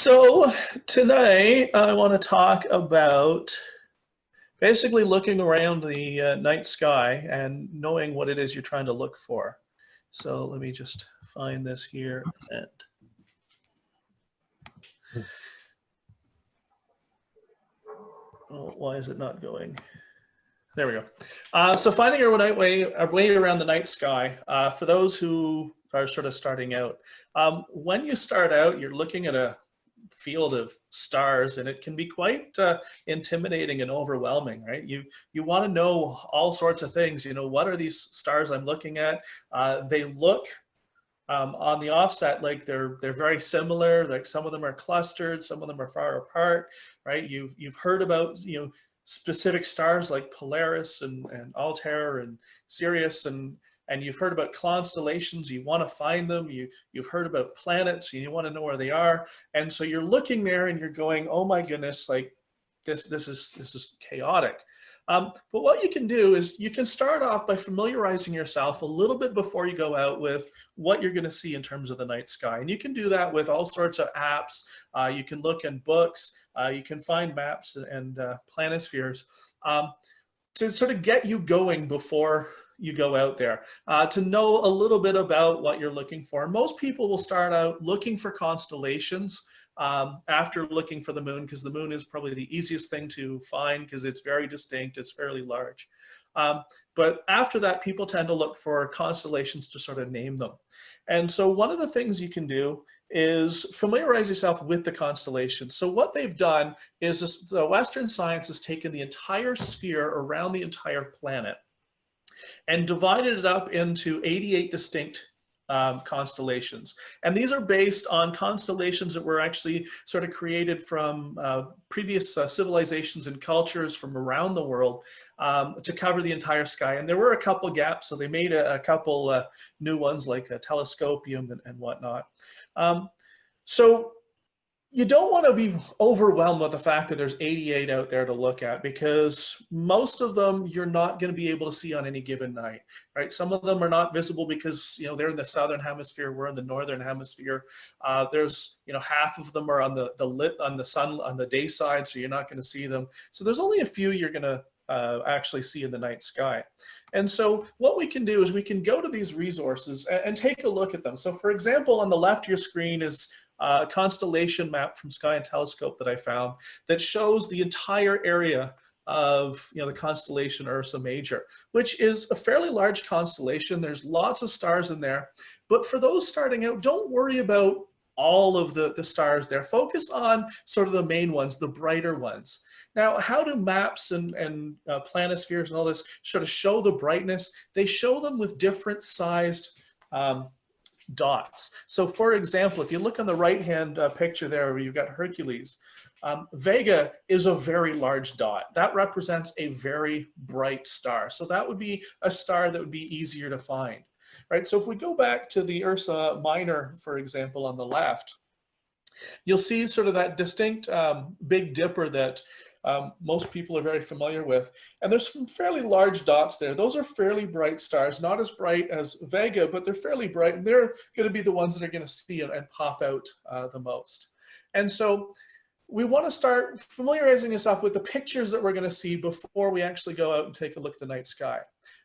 So today I want to talk about basically looking around the night sky and knowing what it is you're trying to look for. So let me just find this here. And oh, why is it not going? There we go. So finding our way around the night sky, for those who are sort of starting out. When you start out, you're looking at a field of stars, and it can be quite intimidating and overwhelming, right? You want to know all sorts of things. You know, what are these stars I'm looking at? They look on the offset like they're very similar. Like some of them are clustered, some of them are far apart, right? You've heard about specific stars like Polaris and Altair and Sirius, and you've heard about constellations. You want to find them. You've heard about planets, and you want to know where they are. And so you're looking there, and you're going, "Oh my goodness! Like this is chaotic." But what you can do is you can start off by familiarizing yourself a little bit before you go out with what you're going to see in terms of the night sky. And you can do that with all sorts of apps. You can look in books. You can find maps and planispheres to sort of get you going before you go out there, to know a little bit about what you're looking for. Most people will start out looking for constellations after looking for the moon, because the moon is probably the easiest thing to find because it's very distinct, it's fairly large. But after that, people tend to look for constellations to sort of name them. And so one of the things you can do is familiarize yourself with the constellations. So what they've done is the Western science has taken the entire sphere around the entire planet and divided it up into 88 distinct constellations. And these are based on constellations that were actually sort of created from previous civilizations and cultures from around the world to cover the entire sky. And there were a couple gaps, so they made a couple new ones like a telescopium and whatnot. So you don't want to be overwhelmed with the fact that there's 88 out there to look at, because most of them you're not going to be able to see on any given night, right? Some of them are not visible because, you know, they're in the southern hemisphere, we're in the northern hemisphere. There's, you know, half of them are on the sun on the day side, so you're not going to see them. So there's only a few you're going to actually see in the night sky. And so what we can do is we can go to these resources and take a look at them. So for example, on the left of your screen is a constellation map from Sky and Telescope that I found that shows the entire area of, you know, the constellation Ursa Major, which is a fairly large constellation. There's lots of stars in there. But for those starting out, don't worry about all of the stars there. Focus on sort of the main ones, the brighter ones. Now, how do maps and planispheres and all this sort of show the brightness? They show them with different sized dots. So for example, if you look on the right-hand picture there where you've got Hercules, Vega is a very large dot. That represents a very bright star. So that would be a star that would be easier to find, right? So if we go back to the Ursa Minor, for example, on the left, you'll see sort of that distinct Big Dipper that most people are very familiar with. And there's some fairly large dots there. Those are fairly bright stars, not as bright as Vega, but they're fairly bright, and they're going to be the ones that are going to see and pop out the most. And so we want to start familiarizing yourself with the pictures that we're going to see before we actually go out and take a look at the night sky.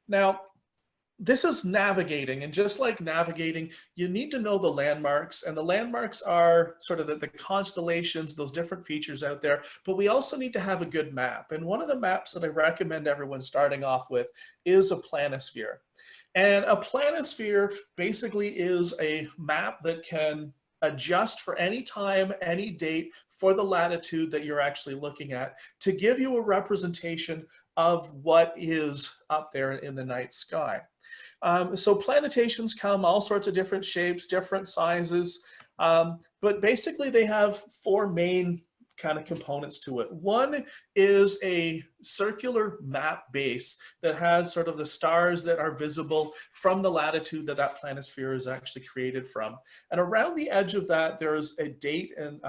Now, this is navigating, and just like navigating, you need to know the landmarks, and the landmarks are sort of the constellations, those different features out there, but we also need to have a good map. And one of the maps that I recommend everyone starting off with is a planisphere. And a planisphere basically is a map that can adjust for any time, any date for the latitude that you're actually looking at to give you a representation of what is up there in the night sky. So planetations come all sorts of different shapes, different sizes, but basically they have four main kind of components to it. One is a circular map base that has sort of the stars that are visible from the latitude that that planisphere is actually created from. And around the edge of that, there's a date and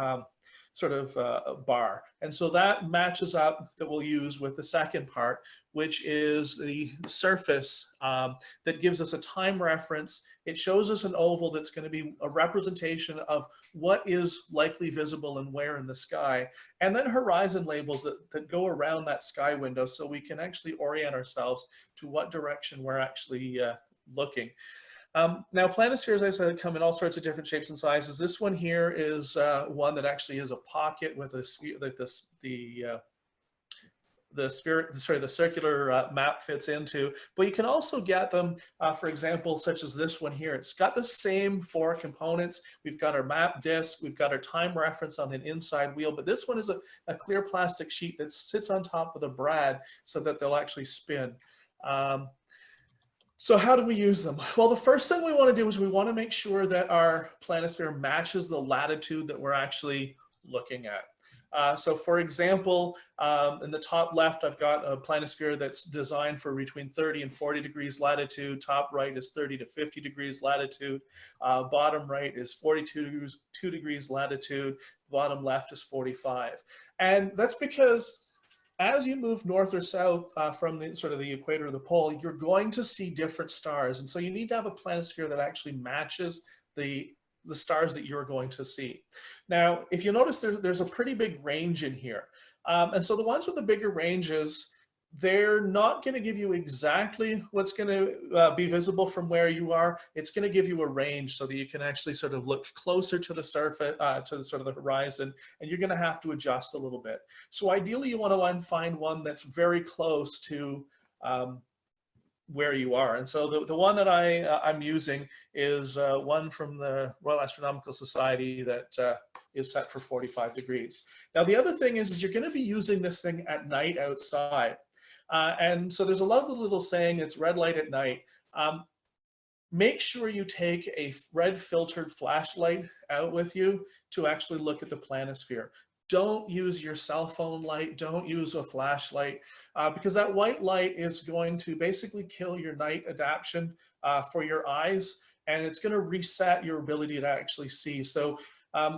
sort of bar. And so that matches up, that we'll use with the second part, which is the surface that gives us a time reference. It shows us an oval that's going to be a representation of what is likely visible and where in the sky, and then horizon labels that go around that sky window, so we can actually orient ourselves to what direction we're actually looking. Now, planispheres, as I said, come in all sorts of different shapes and sizes. This one here is one that actually is a pocket with a sphere, like the circular map fits into. But you can also get them, for example, such as this one here. It's got the same 4 components. We've got our map disk, we've got our time reference on an inside wheel, but this one is a clear plastic sheet that sits on top of the brad so that they'll actually spin. So how do we use them? Well, the first thing we want to do is we want to make sure that our planisphere matches the latitude that we're actually looking at. So for example, in the top left, I've got a planisphere that's designed for between 30 and 40 degrees latitude. Top right is 30 to 50 degrees latitude. Bottom right is 42 degrees latitude. Bottom left is 45. And that's because as you move north or south from the sort of the equator or the pole, you're going to see different stars. And so you need to have a planisphere that actually matches the stars that you're going to see. Now, if you notice, there's a pretty big range in here. And so the ones with the bigger ranges, they're not going to give you exactly what's going to be visible from where you are. It's going to give you a range so that you can actually sort of look closer to the surface, to the sort of the horizon, and you're going to have to adjust a little bit. So ideally, you want to find one that's very close to where you are. And so the one that I'm using is one from the Royal Astronomical Society that is set for 45 degrees. Now, the other thing is you're going to be using this thing at night outside. And so there's a lovely little saying, it's red light at night. Make sure you take a red filtered flashlight out with you to actually look at the planisphere. Don't use your cell phone light, don't use a flashlight, because that white light is going to basically kill your night adaptation for your eyes, and it's going to reset your ability to actually see. So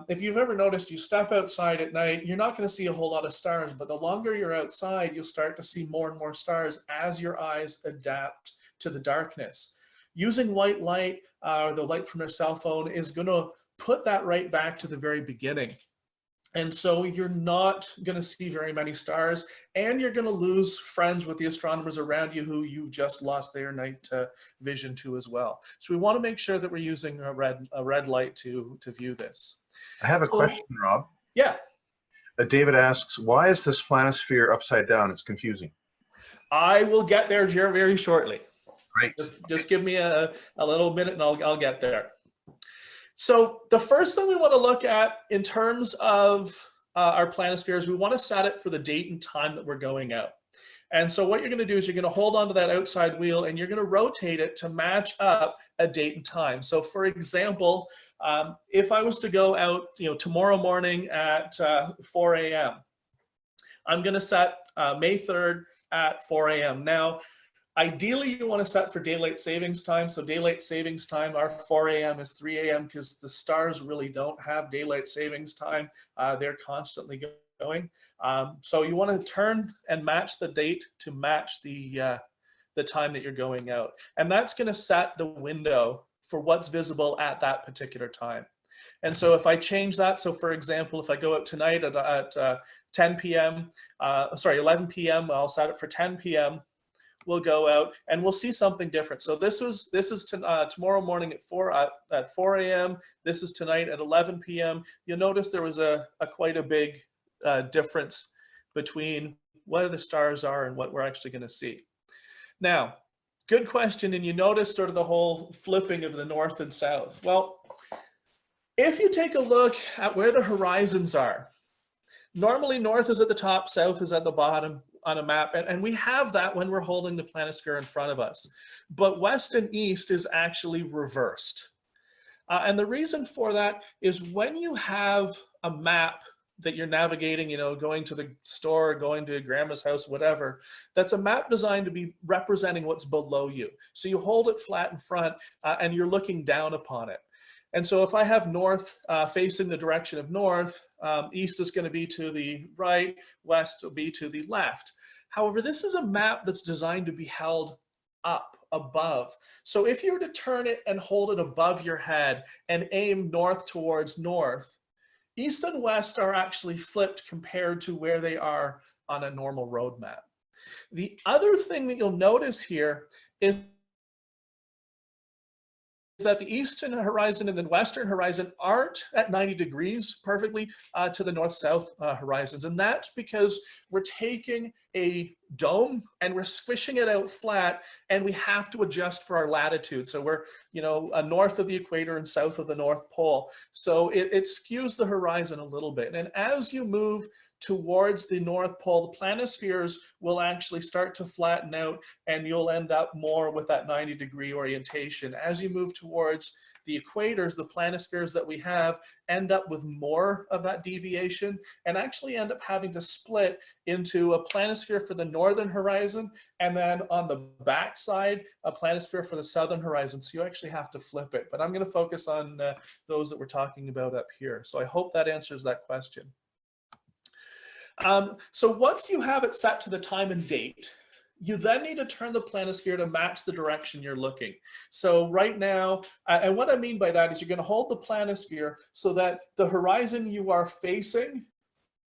if you've ever noticed, you step outside at night, you're not going to see a whole lot of stars, but the longer you're outside, you'll start to see more and more stars as your eyes adapt to the darkness. Using white light or the light from your cell phone is going to put that right back to the very beginning. And so you're not going to see very many stars, and you're going to lose friends with the astronomers around you who you've just lost their night vision to as well. So we want to make sure that we're using a red light to view this. I have a question, Rob. Yeah. David asks, why is this planisphere upside down? It's confusing. I will get there very shortly. Great. Just give me a little minute and I'll get there. So the first thing we want to look at in terms of our planisphere is we want to set it for the date and time that we're going out. And so what you're going to do is you're going to hold onto that outside wheel and you're going to rotate it to match up a date and time. So for example, if I was to go out, tomorrow morning at 4 a.m., I'm going to set May 3rd at 4 a.m. Now, ideally, you want to set for daylight savings time. So daylight savings time, our 4 a.m. is 3 a.m. because the stars really don't have daylight savings time. They're constantly going. So you want to turn and match the date to match the time that you're going out. And that's going to set the window for what's visible at that particular time. And so if I change that, so for example, if I go out tonight at 10 p.m., 11 p.m., I'll set it for 10 p.m., we'll go out and we'll see something different. So this is tomorrow morning at 4 a.m. This is tonight at 11 p.m. You'll notice there was quite a big difference between what the stars are and what we're actually going to see. Now, good question. And you notice sort of the whole flipping of the north and south. Well, if you take a look at where the horizons are, normally north is at the top, south is at the bottom on a map, and we have that when we're holding the planisphere in front of us. But west and east is actually reversed. And the reason for that is when you have a map that you're navigating, going to the store, going to grandma's house, whatever, that's a map designed to be representing what's below you. So you hold it flat in front and you're looking down upon it. And so if I have north facing the direction of north, east is going to be to the right, west will be to the left. However, this is a map that's designed to be held up, above. So if you were to turn it and hold it above your head and aim north towards north, east and west are actually flipped compared to where they are on a normal road map. The other thing that you'll notice here is that the eastern horizon and the western horizon aren't at 90 degrees perfectly to the north-south horizons. And that's because we're taking a dome and we're squishing it out flat, and we have to adjust for our latitude. So we're, north of the equator and south of the North Pole. So it skews the horizon a little bit. And as you move towards the North Pole, the planispheres will actually start to flatten out, and you'll end up more with that 90-degree orientation. As you move towards the equators, the planispheres that we have end up with more of that deviation and actually end up having to split into a planisphere for the northern horizon, and then on the back side, a planisphere for the southern horizon. So you actually have to flip it. But I'm going to focus on those that we're talking about up here. So I hope that answers that question. So once you have it set to the time and date, you then need to turn the planisphere to match the direction you're looking. So right now, and what I mean by that is you're going to hold the planisphere so that the horizon you are facing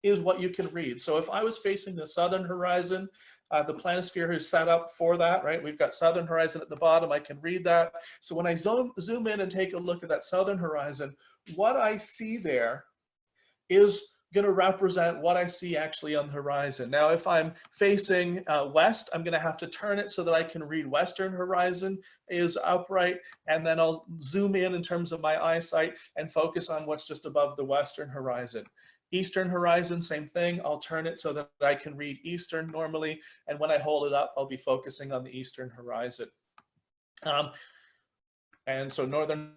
is what you can read. So if I was facing the southern horizon, the planisphere is set up for that, right? We've got southern horizon at the bottom, I can read that. So when I zoom in and take a look at that southern horizon, what I see there is going to represent what I see actually on the horizon. Now, if I'm facing west, I'm going to have to turn it so that I can read western horizon is upright, and then I'll zoom in terms of my eyesight and focus on what's just above the western horizon. Eastern horizon, same thing. I'll turn it so that I can read eastern normally, and when I hold it up, I'll be focusing on the eastern horizon. And so northern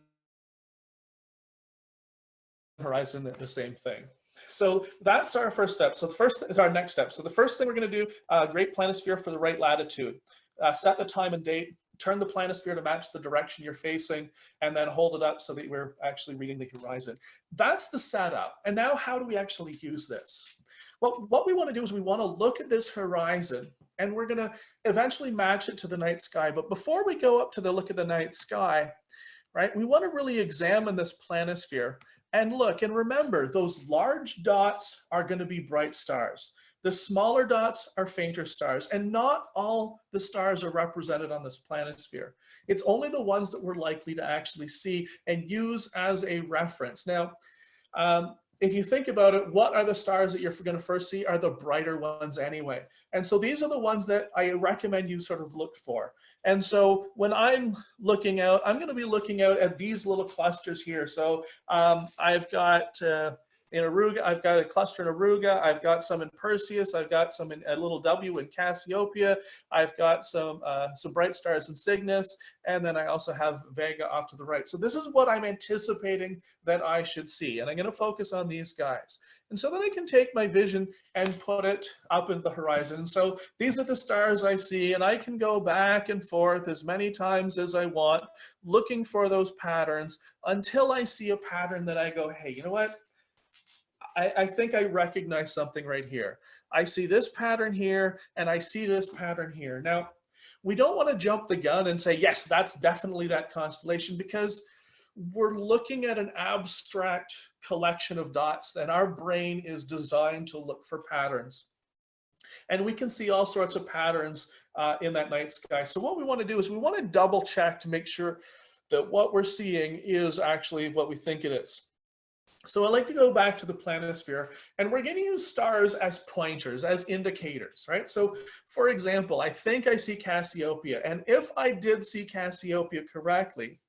horizon, the same thing. So that's our first step. So the first is our next step. So the first thing we're going to do, great planisphere for the right latitude. Set the time and date, turn the planisphere to match the direction you're facing, and then hold it up so that we're actually reading the horizon. That's the setup. And now how do we actually use this? Well, what we want to do is we want to look at this horizon, and we're going to eventually match it to the night sky. But before we go up to the look at the night sky, right, we want to really examine this planisphere and look and remember those large dots are going to be bright stars. The smaller dots are fainter stars, and not all the stars are represented on this planisphere. It's only the ones that we're likely to actually see and use as a reference. Now, if you think about it, what are the stars that you're going to first see are the brighter ones anyway. And so these are the ones that I recommend you sort of look for. And so when I'm looking out, I'm going to be looking out at these little clusters here. So I've got in Aruga, I've got a cluster in Aruga, I've got some in Perseus, I've got some in a little W in Cassiopeia, I've got some bright stars in Cygnus, and then I also have Vega off to the right. So this is what I'm anticipating that I should see, and I'm going to focus on these guys. And so then I can take my vision and put it up in the horizon. And so these are the stars I see, and I can go back and forth as many times as I want, looking for those patterns until I see a pattern that I go, hey, you know what? I think I recognize something right here. I see this pattern here, and I see this pattern here. Now, we don't want to jump the gun and say, yes, that's definitely that constellation, because we're looking at an abstract collection of dots, and our brain is designed to look for patterns. And we can see all sorts of patterns in that night sky. So what we want to do is we want to double check to make sure that what we're seeing is actually what we think it is. So I like to go back to the planisphere, and we're going to use stars as pointers, as indicators, right? So for example, I think I see Cassiopeia, and if I did see Cassiopeia correctly,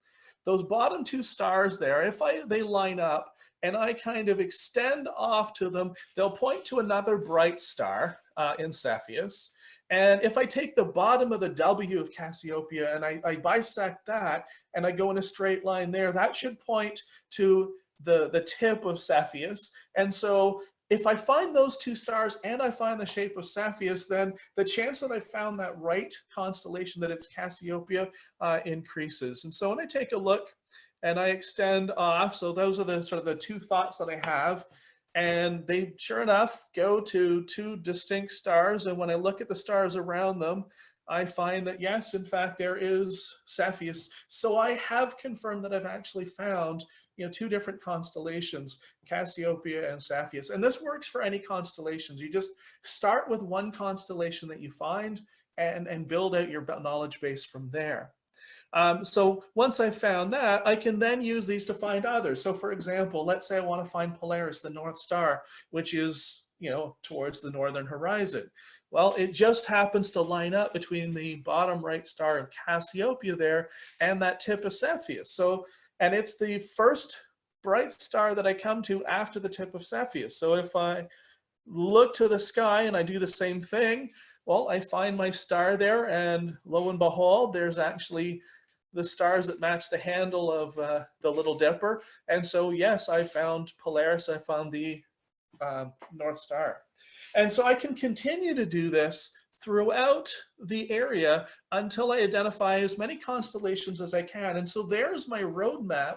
those bottom two stars there, if they line up and I kind of extend off to them, they'll point to another bright star in Cepheus. And if I take the bottom of the W of Cassiopeia and I bisect that and I go in a straight line there, that should point to the tip of Cepheus. And so if I find those two stars and I find the shape of Cepheus, then the chance that I found that right constellation, that it's Cassiopeia, increases. And so when I take a look and I extend off. So those are the sort of the two thoughts that I have. And they, sure enough, go to two distinct stars. And when I look at the stars around them, I find that, yes, in fact, there is Cepheus. So I have confirmed that I've actually found, two different constellations, Cassiopeia and Cepheus. And this works for any constellations. You just start with one constellation that you find and build out your knowledge base from there. So once I've found that, I can then use these to find others. So for example, let's say I want to find Polaris, the North Star, which is, towards the northern horizon. Well, it just happens to line up between the bottom right star of Cassiopeia there and that tip of Cepheus. So, and it's the first bright star that I come to after the tip of Cepheus. So if I look to the sky and I do the same thing, well, I find my star there, and lo and behold, there's actually the stars that match the handle of the Little Dipper. And so, yes, I found Polaris, I found the North Star. And so I can continue to do this throughout the area until I identify as many constellations as I can. And so there's my roadmap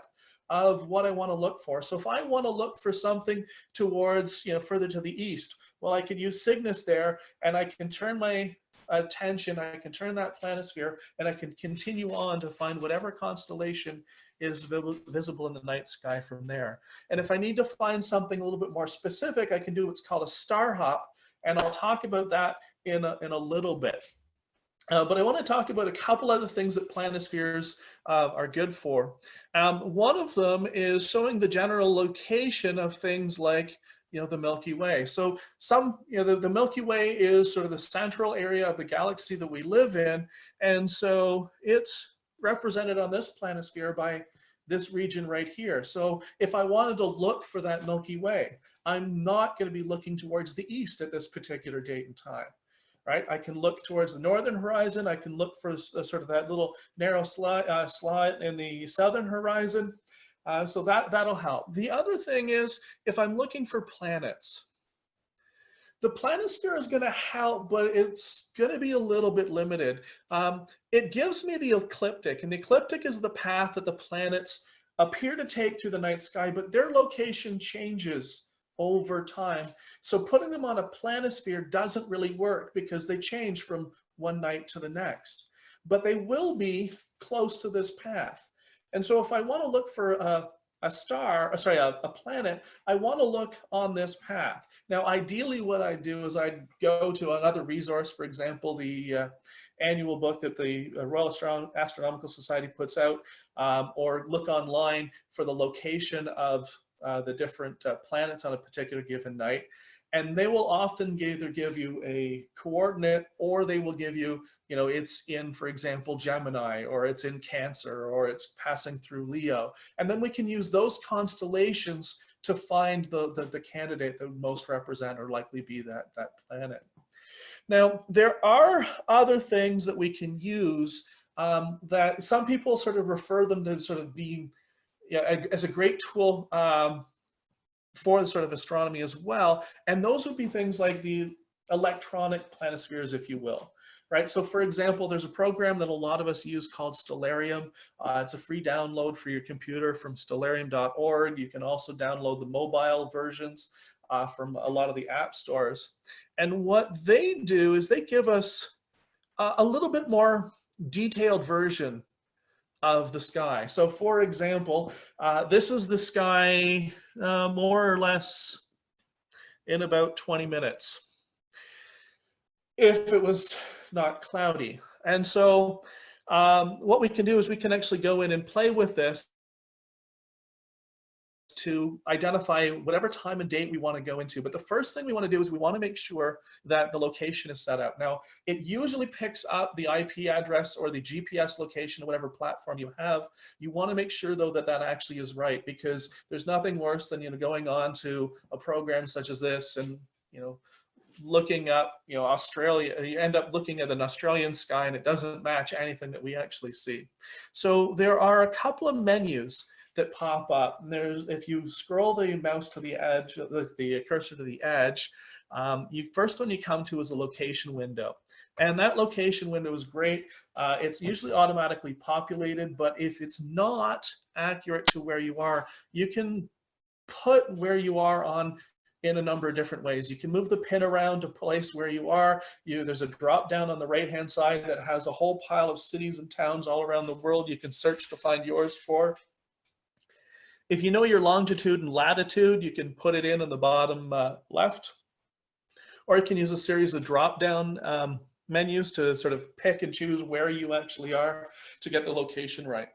of what I want to look for. So if I want to look for something towards, further to the east, well, I can use Cygnus there, and I can turn my attention, I can turn that planisphere, and I can continue on to find whatever constellation is visible in the night sky from there. And if I need to find something a little bit more specific, I can do what's called a star hop, and I'll talk about that in a little bit. But I want to talk about a couple other things that planispheres are good for. One of them is showing the general location of things like, the Milky Way. So the Milky Way is sort of the central area of the galaxy that we live in. And so it's represented on this planisphere by this region right here. So if I wanted to look for that Milky Way, I'm not going to be looking towards the east at this particular date and time. Right? I can look towards the northern horizon. I can look for sort of that little narrow slot in the southern horizon. So that'll help. The other thing is, if I'm looking for planets, the planisphere is going to help, but it's going to be a little bit limited. It gives me the ecliptic, and the ecliptic is the path that the planets appear to take through the night sky, but their location changes over time. So putting them on a planisphere doesn't really work because they change from one night to the next, but they will be close to this path. And so if I want to look for a planet, I want to look on this path. Now, ideally what I do is I go to another resource, for example, the annual book that the Royal Astronomical Society puts out, or look online for the location of the different planets on a particular given night. And they will often either give you a coordinate, or they will give you, it's in, for example, Gemini, or it's in Cancer, or it's passing through Leo. And then we can use those constellations to find the candidate that would most represent or likely be that planet. Now, there are other things that we can use that some people sort of refer them to sort of being as a great tool for the sort of astronomy as well. And those would be things like the electronic planispheres, if you will, right? So for example, there's a program that a lot of us use called Stellarium. It's a free download for your computer from stellarium.org. You can also download the mobile versions from a lot of the app stores. And what they do is they give us a little bit more detailed version of the sky. So for example, this is the sky more or less in about 20 minutes, if it was not cloudy. And so what we can do is we can actually go in and play with this to identify whatever time and date we want to go into. But the first thing we want to do is we want to make sure that the location is set up. Now, it usually picks up the IP address or the GPS location, whatever platform you have. You want to make sure, though, that that actually is right, because there's nothing worse than, going on to a program such as this and, looking up, Australia, you end up looking at an Australian sky and it doesn't match anything that we actually see. So there are a couple of menus that pop up. And there's, if you scroll the mouse to the edge, the cursor to the edge, first one you come to is a location window. And that location window is great. It's usually automatically populated, but if it's not accurate to where you are, you can put where you are on in a number of different ways. You can move the pin around to place where you are. There's a drop down on the right-hand side that has a whole pile of cities and towns all around the world you can search to find yours for. If you know your longitude and latitude, you can put it in the bottom left, or you can use a series of drop-down menus to sort of pick and choose where you actually are to get the location right.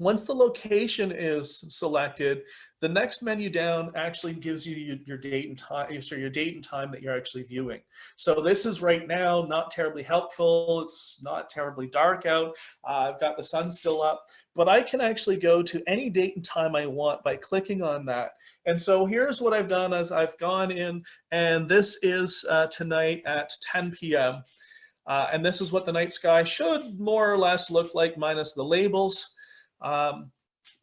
Once the location is selected, the next menu down actually gives you your date and time, so your date and time that you're actually viewing. So this is right now not terribly helpful. It's not terribly dark out. I've got the sun still up, but I can actually go to any date and time I want by clicking on that. And so here's what I've done is I've gone in, and this is tonight at 10 p.m. And this is what the night sky should more or less look like, minus the labels,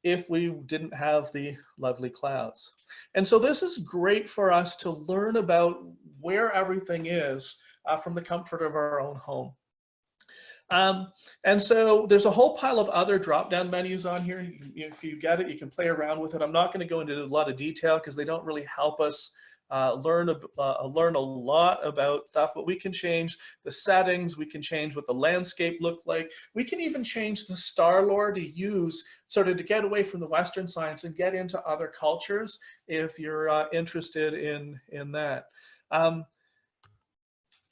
if we didn't have the lovely clouds. And so this is great for us to learn about where everything is from the comfort of our own home. And so there's a whole pile of other drop-down menus on here. If you get it, you can play around with it. I'm not going to go into a lot of detail because they don't really help us learn a lot about stuff, but we can change the settings, we can change what the landscape looked like, we can even change the star lore to use sort of to get away from the Western science and get into other cultures if you're interested in that.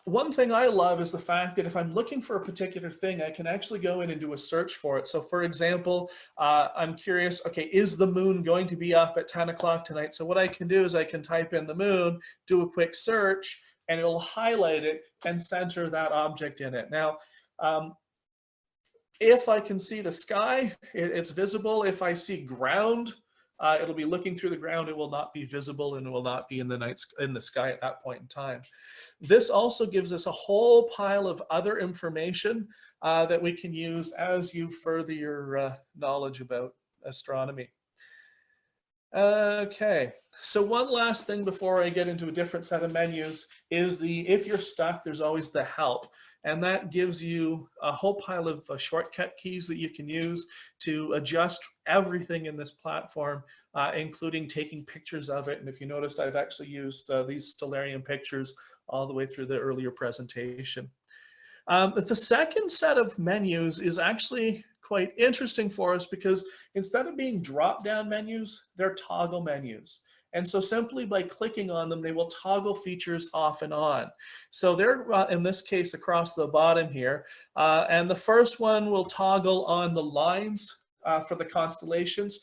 One thing I love is the fact that if I'm looking for a particular thing, I can actually go in and do a search for it. So for example, I'm curious, okay, is the moon going to be up at 10 o'clock tonight? So what I can do is I can type in the moon, do a quick search, and it'll highlight it and center that object in it. Now, if I can see the sky, it's visible. If I see ground, it'll be looking through the ground. It will not be visible and it will not be in the sky at that point in time. This also gives us a whole pile of other information that we can use as you further your knowledge about astronomy. Okay, so one last thing before I get into a different set of menus is if you're stuck, there's always the help. And that gives you a whole pile of shortcut keys that you can use to adjust everything in this platform, including taking pictures of it. And if you noticed, I've actually used these Stellarium pictures all the way through the earlier presentation. But the second set of menus is actually quite interesting for us because instead of being drop-down menus, they're toggle menus. And so simply by clicking on them, they will toggle features off and on. So they're, in this case, across the bottom here. And the first one will toggle on the lines for the constellations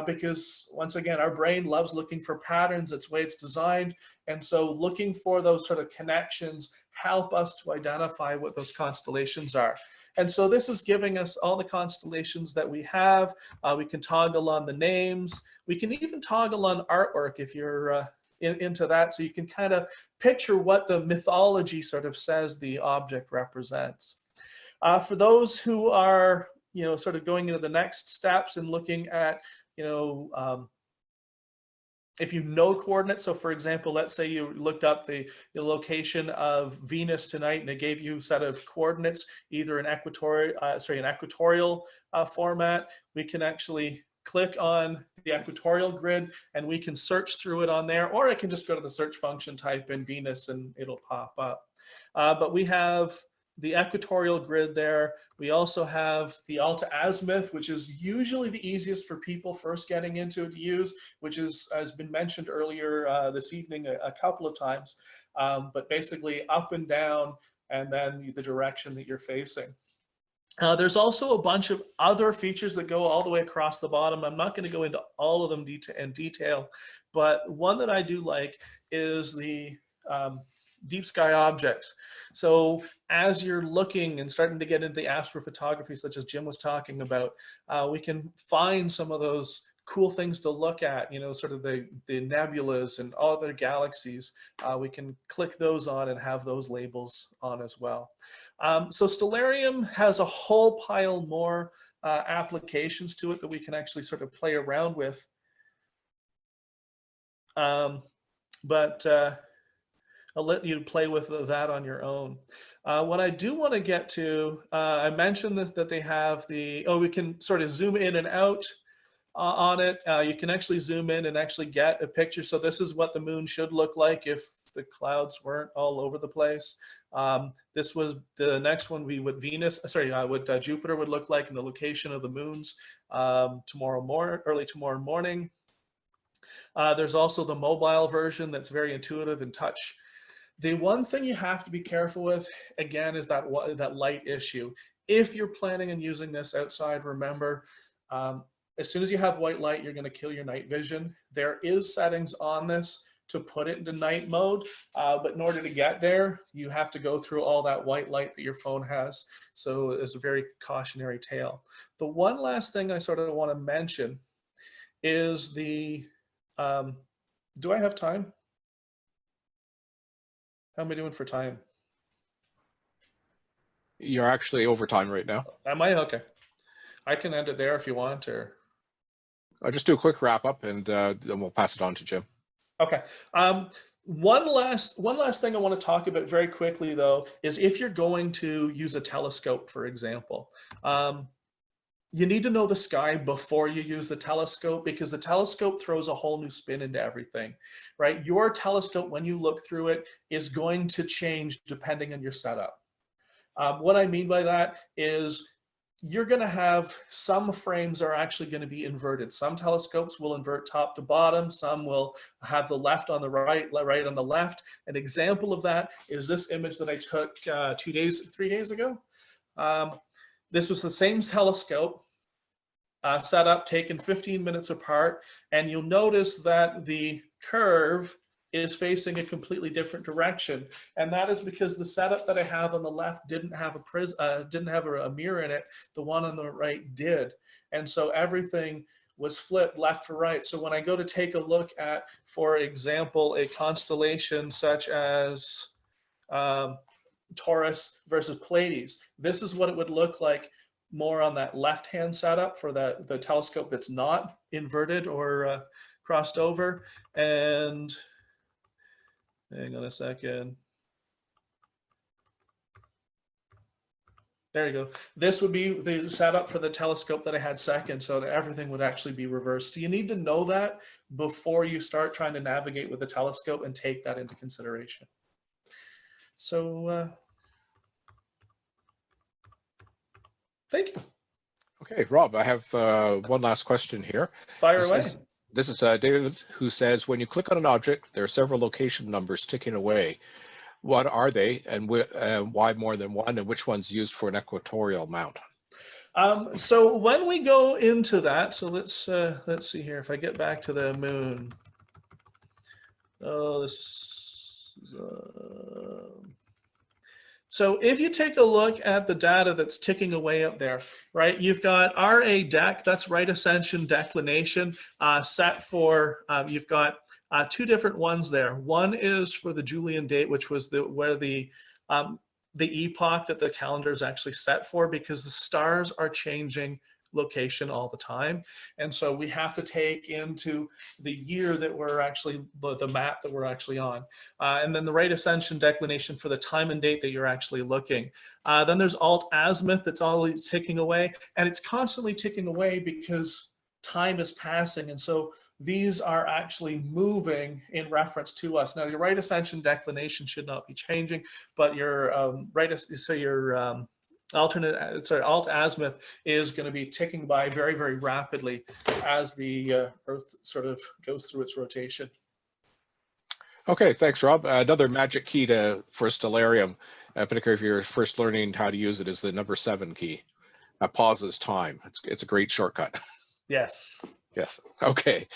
because, once again, our brain loves looking for patterns. It's the way it's designed. And so looking for those sort of connections help us to identify what those constellations are. And so this is giving us all the constellations that we have. We can toggle on the names. We can even toggle on artwork if you're into that. So you can kind of picture what the mythology sort of says the object represents. For those who are, sort of going into the next steps and looking at, if you know coordinates, so for example, let's say you looked up the location of Venus tonight and it gave you a set of coordinates, either in equatorial format, we can actually click on the equatorial grid and we can search through it on there, or I can just go to the search function, type in Venus and it'll pop up. But we have the equatorial grid there. We also have the alta-azimuth, which is usually the easiest for people first getting into it to use, which has been mentioned earlier this evening a couple of times, but basically up and down and then the direction that you're facing. There's also a bunch of other features that go all the way across the bottom. I'm not going to go into all of them in detail, but one that I do like is the deep sky objects. So as you're looking and starting to get into the astrophotography, such as Jim was talking about, we can find some of those cool things to look at, sort of the nebulas and all other galaxies. We can click those on and have those labels on as well. So Stellarium has a whole pile more applications to it that we can actually sort of play around with. But I'll let you play with that on your own. What I do want to get to, I mentioned that they have we can sort of zoom in and out on it. You can actually zoom in and actually get a picture. So this is what the moon should look like if the clouds weren't all over the place. This was the next one. What Jupiter would look like, and the location of the moons early tomorrow morning. There's also the mobile version that's very intuitive and touch. The one thing you have to be careful with, again, is that light issue. If you're planning on using this outside, remember, as soon as you have white light, you're going to kill your night vision. There is settings on this to put it into night mode, but in order to get there, you have to go through all that white light that your phone has. So it's a very cautionary tale. The one last thing I sort of want to mention is do I have time? How am I doing for time? You're actually over time right now. Am I? Okay. I can end it there if you want, or. I'll just do a quick wrap up, and then we'll pass it on to Jim. Okay. One last thing I want to talk about very quickly, though, is if you're going to use a telescope, for example, you need to know the sky before you use the telescope, because the telescope throws a whole new spin into everything, right? Your telescope, when you look through it, is going to change depending on your setup. What I mean by that is you're going to have some frames are actually going to be inverted. Some telescopes will invert top to bottom. Some will have the left on the right, right on the left. An example of that is this image that I took 3 days ago. This was the same telescope set up, taken 15 minutes apart, and you'll notice that the curve is facing a completely different direction, and that is because the setup that I have on the left didn't have a mirror in it. The one on the right did, and so everything was flipped left to right. So when I go to take a look at, for example, a constellation such as Taurus versus Pleiades, this is what it would look like more on that left-hand setup for the telescope that's not inverted or crossed over. And hang on a second. There you go. This would be the setup for the telescope that I had second, so that everything would actually be reversed. So you need to know that before you start trying to navigate with the telescope and take that into consideration. So thank you. Okay, Rob, I have one last question here. Fire away. This is David, who says, when you click on an object, there are several location numbers ticking away. What are they, and why more than one, and which one's used for an equatorial mount? So when we go into that, so let's see here. If I get back to the moon, so if you take a look at the data that's ticking away up there, right, you've got RASC, that's right ascension declination, set for, you've got two different ones there. One is for the Julian date, which was where the epoch that the calendar is actually set for, because the stars are changing location all the time, and so we have to take into the year that we're actually the map that we're actually on, and then the right ascension declination for the time and date that you're actually looking. Then there's alt azimuth that's always ticking away, and it's constantly ticking away because time is passing, and so these are actually moving in reference to us. Now your right ascension declination should not be changing, but your alt azimuth is going to be ticking by very, very rapidly as the Earth sort of goes through its rotation. Okay, thanks, Rob. Another magic key for Stellarium, particularly if you're first learning how to use it, is the number 7 key. Pauses time. It's a great shortcut. Yes. Yes. Okay.